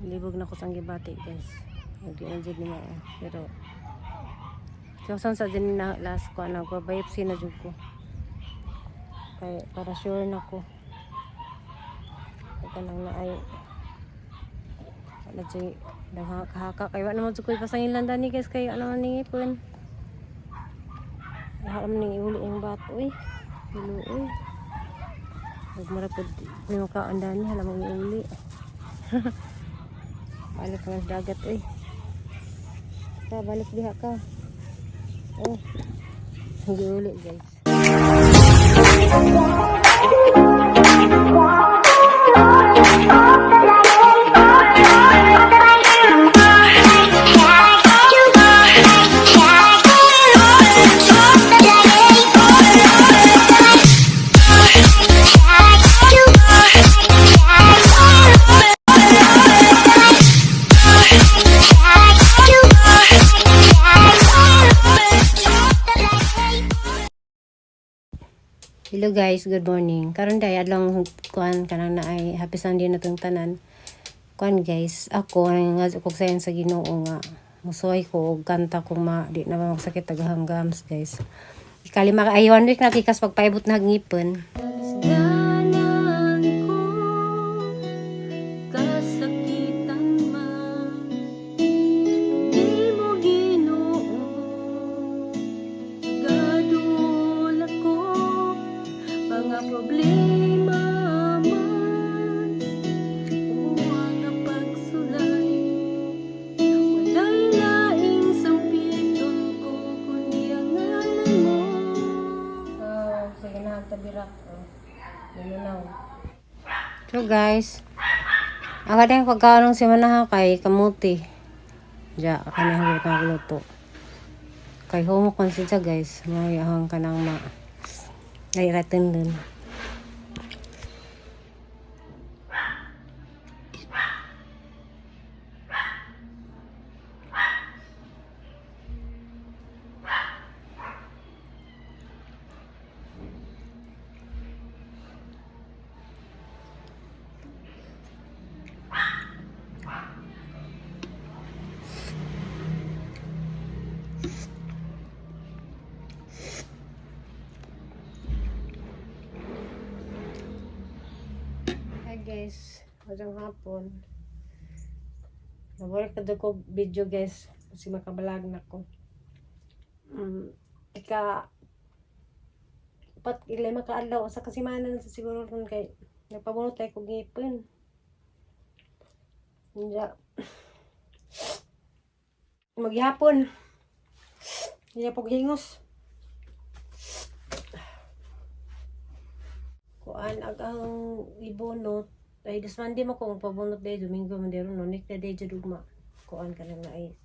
Libog na ko sang gibati guys. Nag-enjoy ni mo. Pero kasan sa din na last ko na ko biopsy na jud ko. Kay para sure na ko. Ito lang na ay wala jud haka kay wala naman jud ko pasangilan dani guys kay ano man ni ipon. Wala man ni ulo yung bato Ulo Nagmarapod ni mo kaandani hala mo uli. Balik ka sa dagat balik diha ka. Hindi uli guys. Hello guys, good morning. Karon day adlong kuan kanang naay happy Sunday na tong tanan. Kuan guys, ako nga ko sayon sa Ginoo nga musuhay ko og kanta kung di na magsakit tagahang gums guys. Ikalima ka aywan rik nakikas pagpaibot na ngipon. Problema man huwag na pagsulay, walay laing sampiton ko kundi ang ngalan mo. Sige na tabirak. Nanunaw. So guys, ang kadang pagkaanong si manaha kay kamuti. Diya, kanang luto. Kay homo konsensya guys, mayahang kanang nairatin din. Guys, hanggang hapon nabalik na ko video guys kasi makabalag na ko ilay makaadlaw sa kasimanan sa siguro ron kay nagpabunot tayo kong ngipin maghihapon hindi na paghingos kuan agang ibunot ay this Monday mo kung pabunot day Domingo man dero no nik na day judugma kuan kanang na ay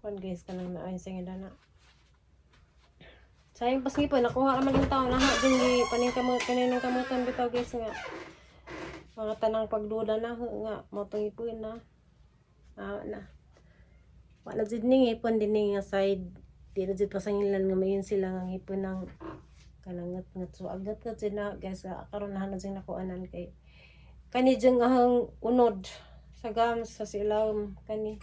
kuan guys kanang na ay singida na sayang pas ngipon nakuha naman yung taon na din gi paning kaninang kamutan bitaw guys nga mga tanang pagduda na nga mo tong ipon na wala jud ning ipon din nga side di na jud pasangilan nga mayon sila nga ipon ng kanangat so agat ka na guys karon na hanan sing nakuanan kay kani jeng ahang unod sa gams sa ilawom kani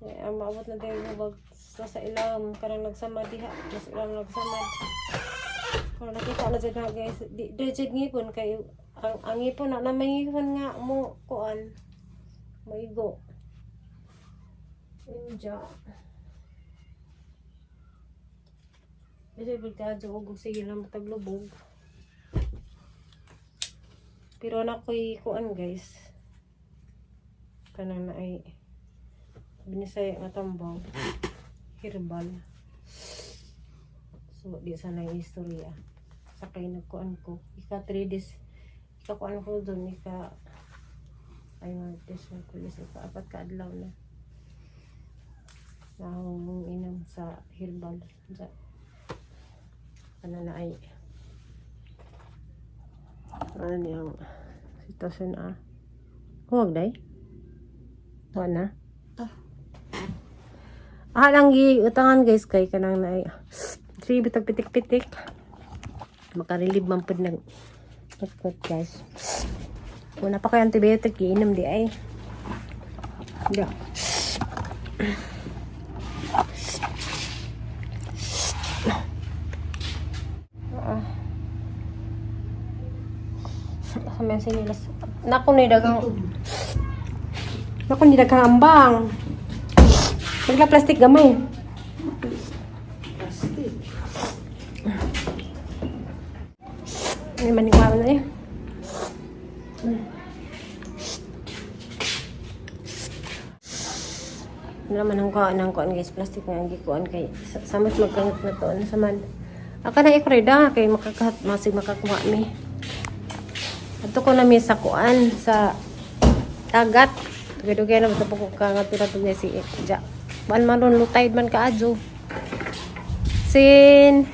maabot na tayo bag sa ilawom karang nagsamad diha mas ilang nagsamad kung nakita na dyan na guys di jud ngipon kay ang ngipon na mangipon nga mo kuan maigo inja. Kasi pagkadyo og sige lang mataglubog. Pero na ko'y kuan guys. Kanang na ay binisay nga tambaw. Herbal. So di sana yung istorya. Sakay nagkuan ko. Ika 3 days. Ika kuan ko doon. Ika ay martes na kulis. Ika 4 kaadlaw na. Nahong inam sa herbal. Ano na ay ano niyang sitwasyon huwag day wala na lang utangan guys kay kanang na ay 3 bitag pitik-pitik makarelib man po ng guys Wala pa kayo antibiotic, iinom di ay. Hindi. Sampai sini las. Naku ni dagang ambang. Bigla plastik gamay. Plastic. Ini maniwala na eh. Ano naman ang kuan guys, plastic nga ang gikuan kay sa mas magkangat na to ano saman. Aka na ikreda kay makakahat masig makakuha mi. Ato ko na mi sa kuan sa dagat. Dugay-dugay na basta ko kangat pila to si ja. Man manon lutay man kaadyo. Sin.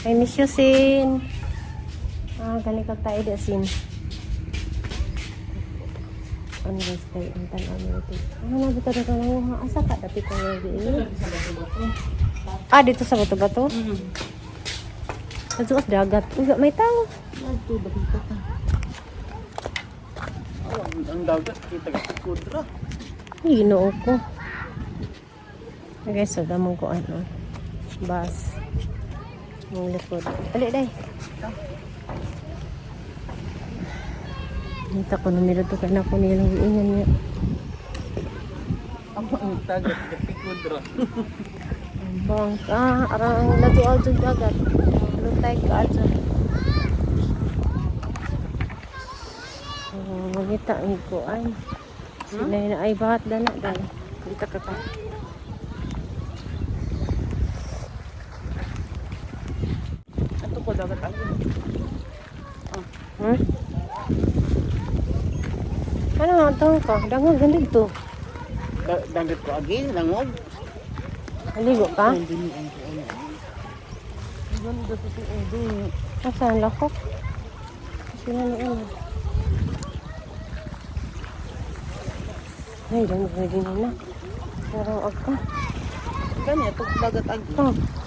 I miss you, Sin. Gani ka tayo di Sin. Ano guys kay ang tanaw mo ito. Ano na bitaw na kanang asa ka dati ko di. Dito sa bato-bato. Sa dagat. Uga may tao. Ito ba kita ta? Ang dagat kita ka kudra. Ginoo ko. Okay, so damang ko ano. Bus. Yung likod. Dali, day. Hinta ko numero to kaya ako nilang iingan niya. Ang dagat ka kudra. Bang arang lagi aja dagat. Lutay ka aja. Mangita ang kuan. Sila na ay bahat dana dai. Kita ka ta. Ato ko dagat ako. Hmm? Ano nga taong ka? Dangog gandig to. Dagat ko agi langog. Aligo ka? Hindi ni ang kuan. Ganda sa udo. Asan lakok? Sino na ano? Ay, dangog na din na. Parang agka. Gani ato dagat agi.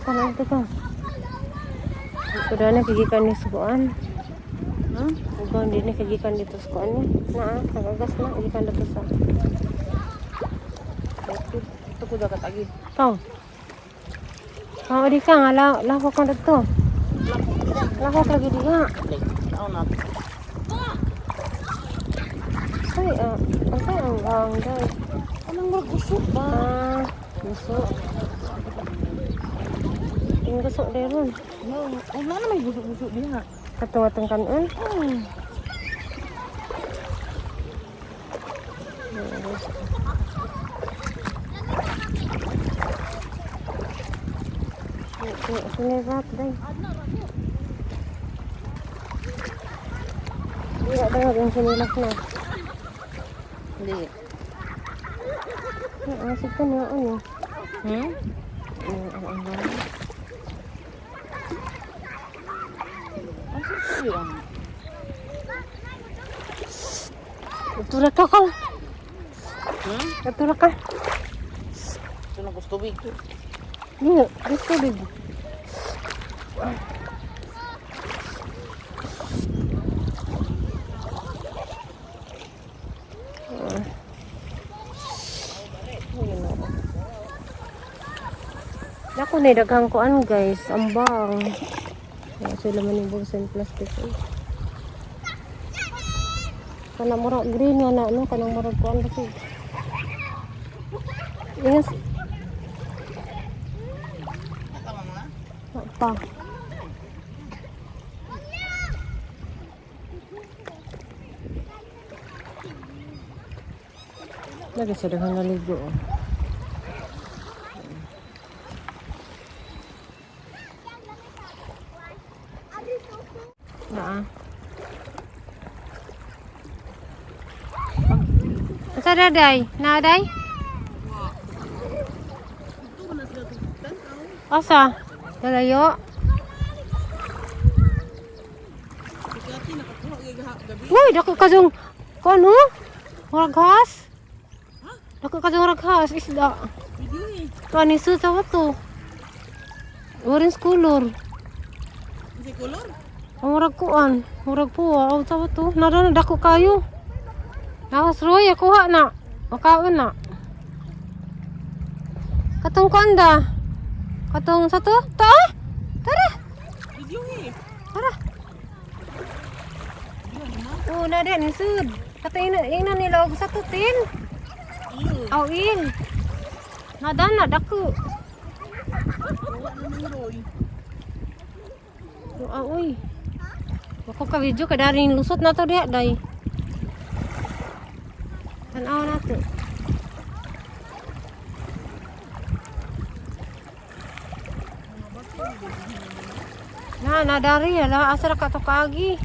Parang ito ka. Ito daw na kagikan ni Subuan. Ha? Ito hindi na kagikan dito sa kuan ni. Nagagas na. Kagikan dito sa. Ato ko dagat agi. Ikaw. Di ka nga. Lakok ka dito. Lakok lagi di nga. Ako na. Ay, ang bang daw. Anong magusok ba? Gusto. Yung gusto din ron. No, ay na may busuk-busuk diha. Katong-atong kanon. Sinirap day. Iya daw yung sinilas na. Hindi. Asik ka na ano. Hmm? Tura ka ka. Tura ka. Ito na gusto big. Hindi, gusto din. Ako na daghang kuan guys, ambang. Sila man yung bulsa plastic. Kana mura green nga na ano, kanang mura kuan kasi. Yes. Pa. Lagi sa daghang naligo. Asa daday? Na day? Asa? Dalayo? Uy, dako kazong kono? Raghas? Dako kazong raghas isda. Kani su sa wato. Orange color. Kasi color? Ang murag kuan, murag puwa, aw sa wato. Nara dako kayo. Awas Roy, kuha na. Makaon na. Katong kanda. Katong sa to? Ta? Tara. Tara. Oh, na din sud. Katong ina nila og sa tutin. Aw il. Nadan na dako. Uy. Ako ka video kada ring lusot na to diha day. Tanaw na to. Nadari ala asa ra ka to kaagi.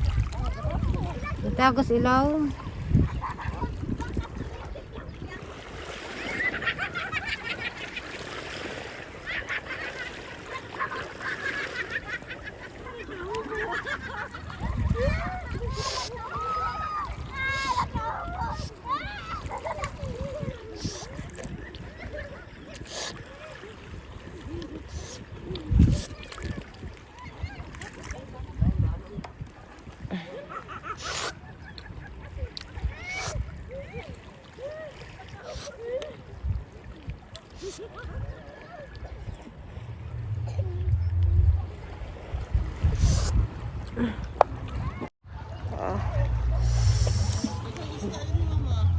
Itagos ilaw.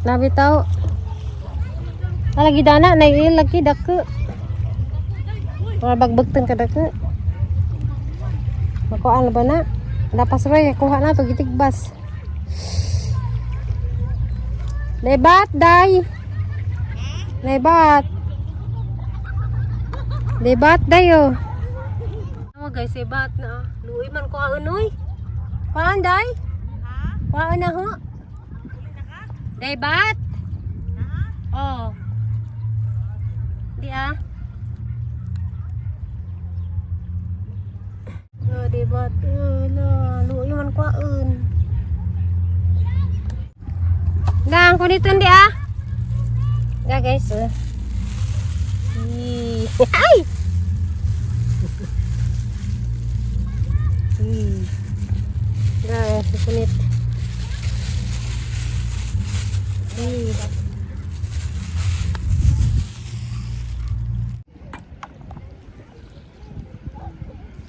Nabitaw. Lagi dana na lagi dake. Para bagbagteng ka dake. Makuan ba na? Dapas roy kuha na to gitigbas. Lebat day. Lebat. Lebat dayo. Oh guys, lebat na. Luoy man ko unoy. Kuan day? Ha? Kuan na ho. Lebat? Oh. Di ah. Oh, debat. Luoy man kuan. Dang ko dito di ah. Ya guys. Ay. Guys, kunit.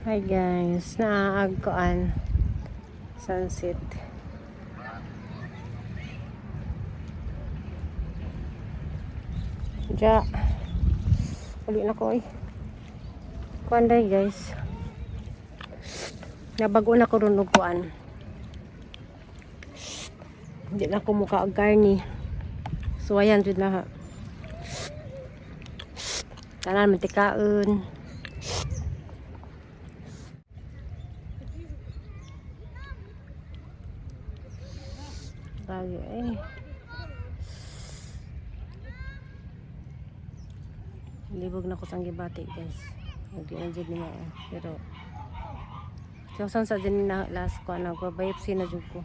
Hi guys, naagkoan sunset. Ja. Uli na ko eh. Kuanday guys. Nabago na ko ron og kuan. Hindi na ko mukha og garni. So ayan jud na. Tanan mantikaon. Lagi eh. Libog na ko sang gibati guys. Hindi na dyan nila eh. Pero kausan sa dyan na last ko nagbabayipsi na dyan ko.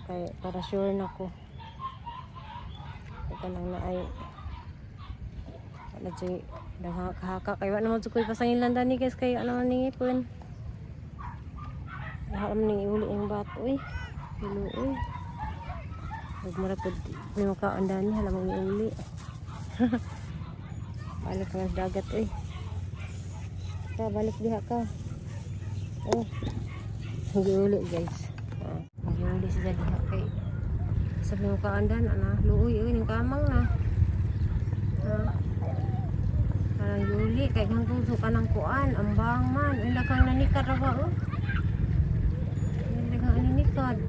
Kaya para sure na ko. Ito lang na ay wala dyan naghaka. Kaya wala naman dyan ko ipasangin lang dani guys. Kaya ano man ningipon. Wala naman ningiuli yung bato eh. Hilo eh. Nagmarapod may makaon dani. Hala mong iuli. Balik ka sa dagat eh. Balik diha ka. Oh. Nag-iuli guys. Nag-iuli sila diha kay sabi mo kaandan ana luoy ning kamang na. Parang yuli kay hangtod ka ng kuan ambang man ay daghang nanikad ra ba oh. Daghang nanikad.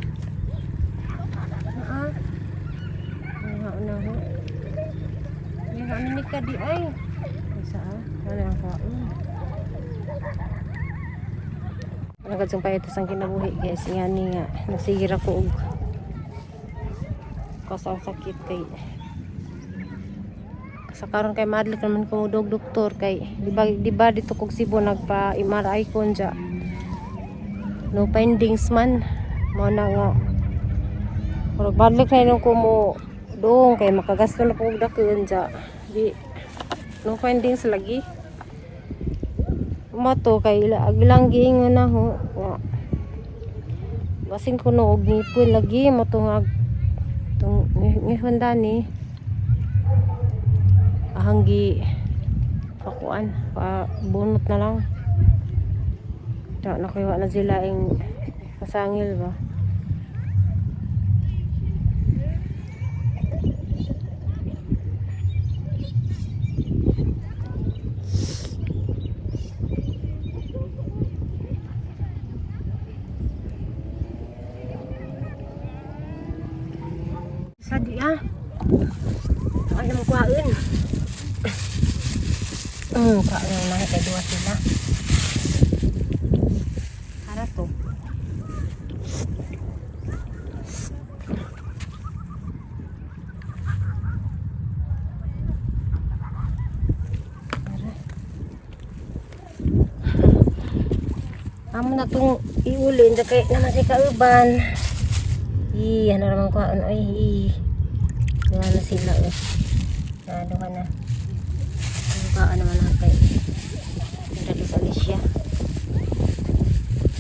Ay na ho. Daghang nanikad di ay. Isa ano ang kaon. Nagadzong pa ito sang kinabuhi guys. Nga ni nga. Nasigira ko og kasang sakit kay. Sa karon kay madlik naman ko mudog doktor kay di ba dito kog Cebu nagpa MRI ko nja. No findings man. Mo na nga. Pero madlik na yun ko mo doon kay makagasto na ko og dakon nja. Di no findings lagi. Mato kay ilang giingon na ho. Basin ko no og ngipon lagi mato nga Itong ngihon dani ahanggi pakuan pa bunot na lang. Nakuha na sila yung pasangil ba. Sadi ano mo kuhain? Kuhain na kay dua sila. Para to. Amo na tong iulin da kay naman si kauban. Ano naman ko ano ay duha na sila duha na duha naman na kay dali sa Alicia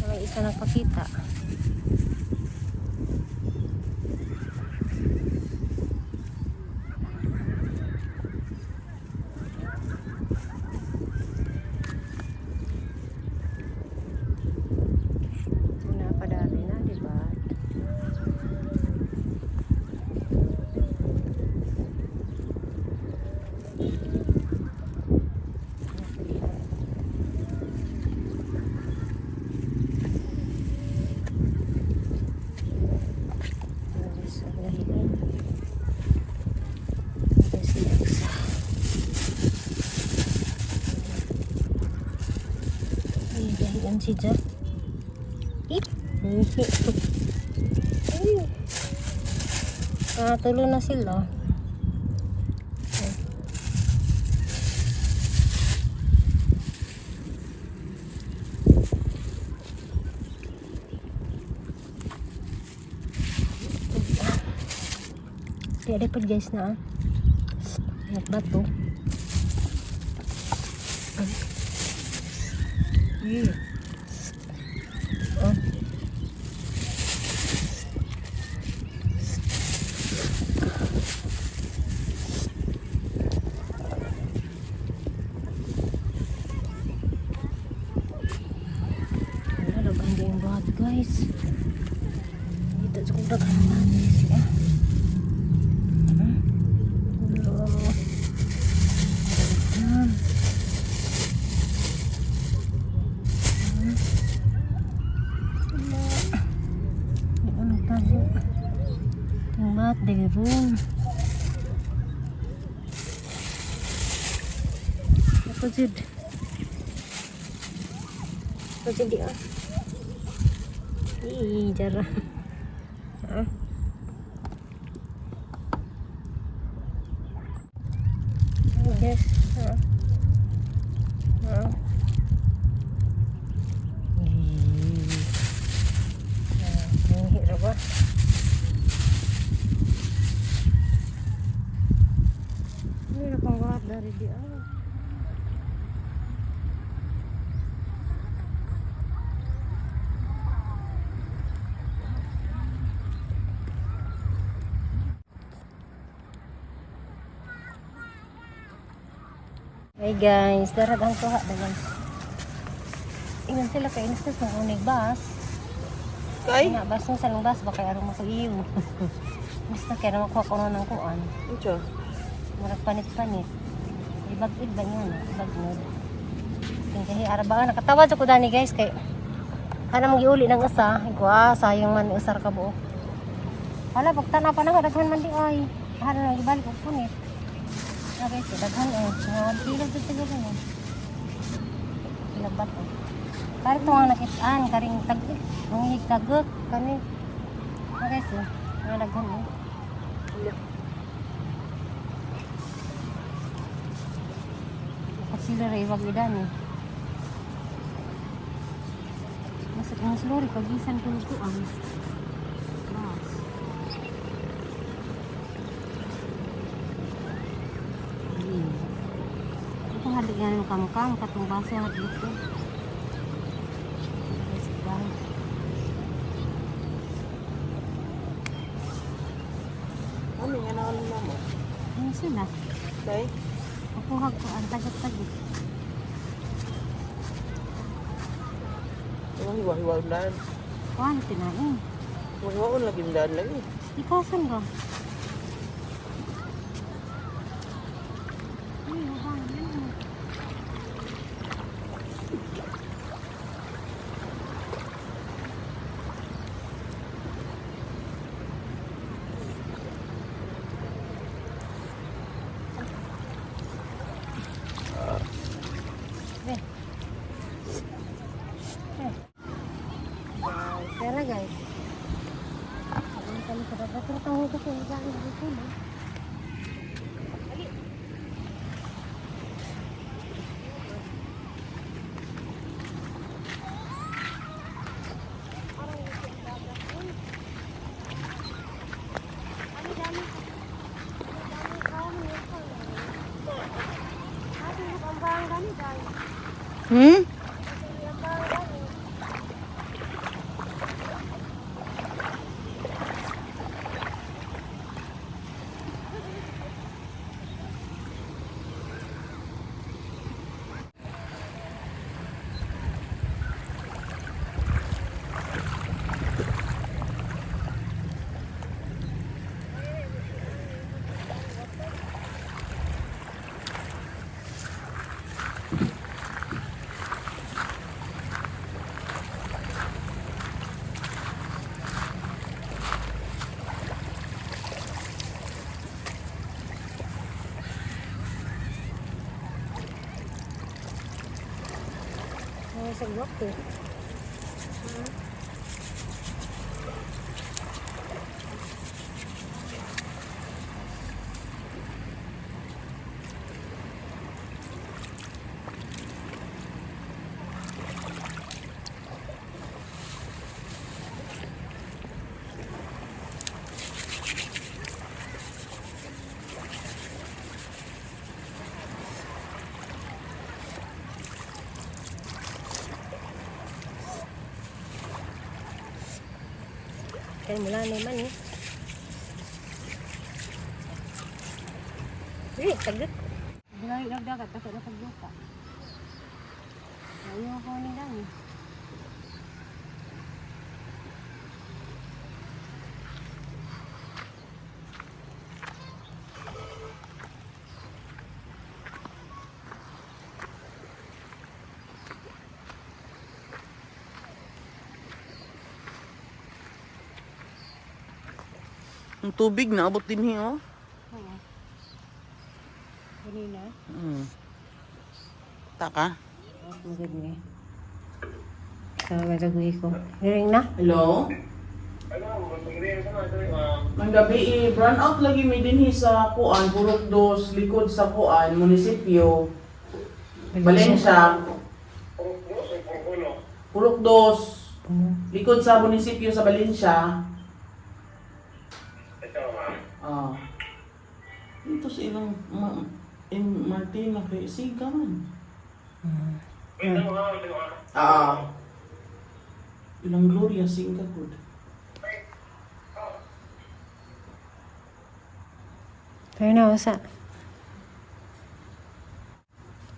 may isa nagpakita padari na diba. Dahilan si Ja. Tulo na sila. Kaya dapat guys na bato. Guys, dito sa kong daghan natin siya. Ano tayo? Tingbat, derong. Apa jid? Apa jadi jarah. Yes. Ini apa? Ini pengawat dari dia. Hey guys, darat ang tuha na guys. Ingan sila kay inis na sa unig bus. Kay? Nga, bus sa lang bus, baka araw mo sa iyo. Basta kaya naman kuha ko ng kuan. Ito. Marag panit-panit. Ibag-id ba niya na? Ibag-id. Kasi arabaga, nakatawad ako dani guys. Kay, kana mong giuli ng isa. Ikuha, sayang man usar ka buo. Hala, pagtana pa na, daghan man di ay. Hala na, ibalik ko punit. Guys, daghan mga 1 kilo dito siguro niya. Ilabat Kari ito nga nakitaan, karing tagik, mangihig tagik, kani. Guys, mga daghan Kapag sila rin, wag idan Mas lori, pagisan ko nito Hadik nga ng kamkam, katong baso hadik ko. Ano yan ang ano mo? Ano sila? Day? Kukuha ko ang tagat-tagat. Ang hiwa-hiwa daan. Kuha na tinain. Hiwa-hiwa lagi daan lagi. Ikasan ka. Ay, wabang yan. Guys, guys. Ano kami sa dapat tahu ko kung saan dito na. Hmm? Sa gawak ko. Kaya mula naman eh. Tagot. Bilay nagdagat ako na pagduka. Ayaw ko ni dami. Ang tubig na abot din hiyo. Oo. Ganina. Taka. Ang ganda. Sa gagawin ko. Ring na? Hello? Ang gabi run out lagi may dinhi sa Kuan, Purok 2, likod sa Kuan, munisipyo. Valencia. Purok 2, likod sa munisipyo sa Valencia. Ah. Ito sa ilang Martina kay Siga man. Ilang Gloria Siga good. Tayo na, wasa.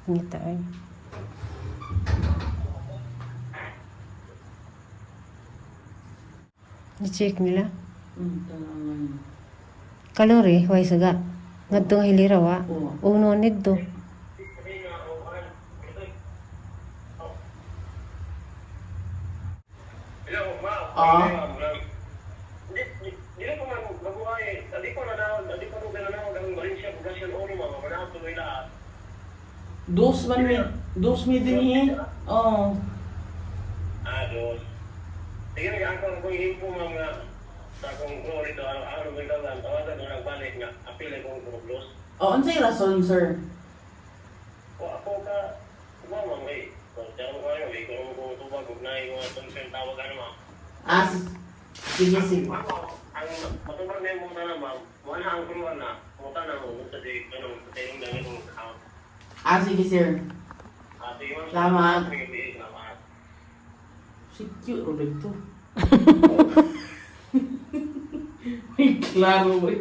Hindi tayo. I-check nila. Tangan. Kalori, way saga. Ngadto nga hilira wa. Oo. Uno nidto. Ah. Dili ko man mabuhay. Dali ko na daw, dali ko na daw ang Valencia Bugasyon Oro mga manahap tuloy lahat. Dos mi dinhi. Oh. Dos. Sige nga ako kung himpo mga sa akong glory to araw ng tawagan, tawagan na nagbalik nga apil kong dos. Oh, unsay rason, sir? O ako ka mama may. Kung tawag ko ano, kung ko tubag ug nay mga tunsen tawag ano ma. Ah, sige, sige. Ang matubag na mo na ma'am, wala ang kruan na. Puta na mo sa di kanang tayo dami kong account. Ah, sige, sir. Sige ma'am. Salamat. Salamat. Si cute ulit to. May klaro, boy.